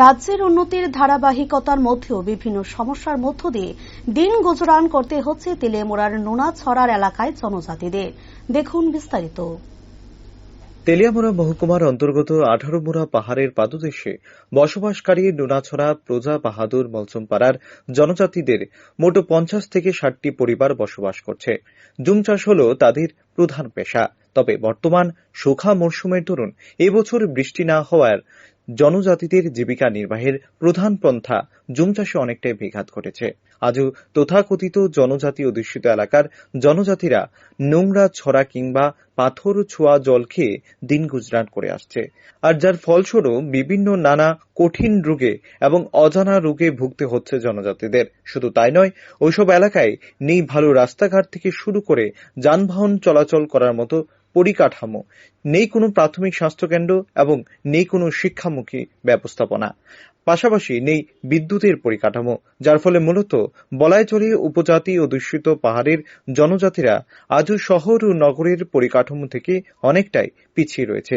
রাজ্যের উন্নতির ধারাবাহিকতার মধ্যেও বিভিন্ন সমস্যার মধ্য দিয়ে দিন গুজরান করতে হচ্ছে তেলিয়ামুড়ার নুনাছড়ার এলাকায় জনজাতিদের। দেখুন বিস্তারিত। তেলিয়ামুড়া মহকুমার অন্তর্গত 18 মুড়া পাহাড়ের পাদদেশে বসবাসকারী নুনাছড়া প্রজা বাহাদুর মলচমপাড়ার জনজাতিদের মোট 50 থেকে 60টি পরিবার বসবাস করছে। জুম চাষ হল তাদের প্রধান পেশা। তবে বর্তমান শুখা মরশুমের দরুন এবছর বৃষ্টি না হওয়ার জনজাতিদের জীবিকা নির্বাহের প্রধান পন্থা জুম চাষে অনেকটাই বিঘাত ঘটেছে। আজও তথাকথিত জনজাতি অধ্যুষিত এলাকার জনজাতিরা নোংরা ছড়া কিংবা পাথর ছোঁয়া জল খেয়ে দিন গুজরান করে আসছে, আর যার ফলস্বরূপ বিভিন্ন নানা কঠিন রোগে এবং অজানা রোগে ভুগতে হচ্ছে জনজাতিদের। শুধু তাই নয়, ওইসব এলাকায় নেই ভালো রাস্তাঘাট থেকে শুরু করে যানবাহন চলাচল করার মতো পরিকাঠামো, নেই কোনো প্রাথমিক স্বাস্থ্যকেন্দ্র এবং নেই কোনো শিক্ষামুখী ব্যবস্থাপনা, পাশাপাশি নেই বিদ্যুতের পরিকাঠামো, যার ফলে মূলত বলাইচড়ি উপজাতি অধ্যুষিত পাহাড়ের জনজাতিরা আজও শহর ও নগরের পরিকাঠামো থেকে অনেকটাই পিছিয়ে রয়েছে।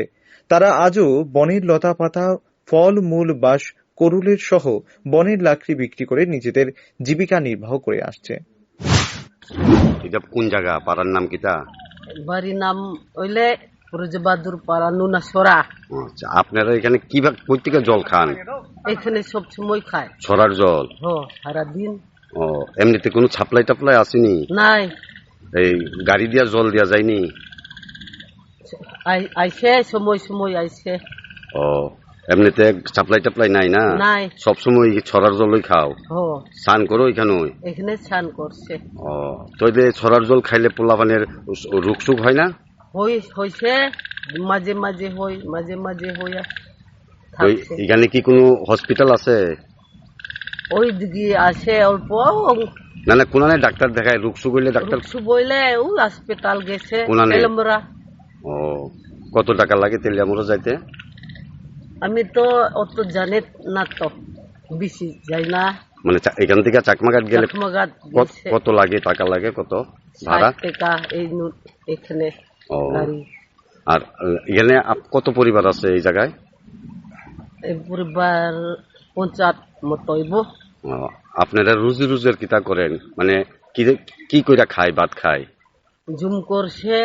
তারা আজও বনের লতা পাতা, ফল মূল বাঁশ করুলের সহ বনের লাকড়ি বিক্রি করে নিজেদের জীবিকা নির্বাহ করে আসছে। এটা কোন জায়গা, পাড়ার নাম কিটা? বাড়ির নাম হইলে প্রজবাদুর পাড়া নুনাছড়া। আচ্ছা, আপনারা এখানে কিভাবে কই থেকে জল খান? এখানে সব সময় খায় ছড়ার জল। সারাদিন। ও, এমনিতে কোনো ছাপলাই টাপলাই আসেনি? নাই। এই গাড়ি দিয়া জল দিয়া যায়নি? আইসে সময় সময় আইসে। ও, এমনিতে ছাপলাই টাপলাই নাই না? নাই। সবসময় ছড়ার জলই খাও? স্নান করো এখানে? এখানে স্নান করছে। ও, তো ছড়ার জল খাইলে পোলাপানের রোগ সুখ হয় না? হইছে, মাঝে মাঝে হই, মাঝে মাঝে হইয়া। এখানে কি কোনো হসপিটাল আছে? ওই দিকে আছে অল্প। না না, কোনানে ডাক্তার দেখায়? রোগ সুখ হইলে ডাক্তার বইলে ওই হসপিটাল গেছে তেলিয়ামুড়া। ও, কত টাকা লাগে তেলিয়ামুড়া যাইতে? আমি তো অত জানি না, তো বেশি যাই না। মানে এখান থেকে চাকমাঘাট গেলে কত লাগে, টাকা লাগে কত ভাড়া? টাকা এখানে। আর এখানে কত পরিবার আছে এই জায়গায়? এই পরিবার 50 মতো হইব। আপনারা রুজি রোজগার কিতা করেন? মানে কি কইরা খায়, ভাত খায়? জুম করছে,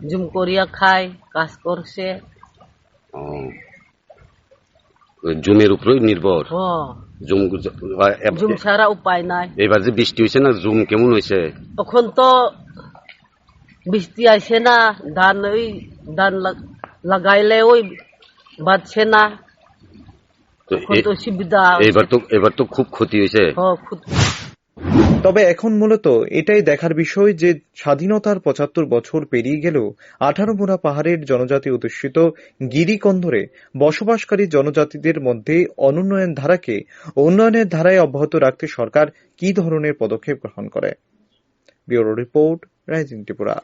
জুম করিয়া খায়, কাজ করছে। জুমের উপরেই নির্ভর। জুম ছাড়া উপায় নাই। এবার যে বৃষ্টি হয়েছে না, জুম কেমন হয়েছে? তখন তো বৃষ্টি আসে না, ধান লাগাইলে ওই বাঁচছে না, সুবিধা। এবার তো খুব ক্ষতি হয়েছে। তবে এখন মূলত এটাই দেখার বিষয় যে স্বাধীনতার 75 বছর পেরিয়ে গেলেও 18 মুড়া পাহাড়ের জনজাতি অধ্যুষিত গিরিকন্ধরে বসবাসকারী জনজাতিদের মধ্যে অনুন্নয়ন ধারাকে উন্নয়নের ধারায় অব্যাহত রাখতে সরকার কি ধরনের পদক্ষেপ গ্রহণ করে? Bureau report, rising Tripura.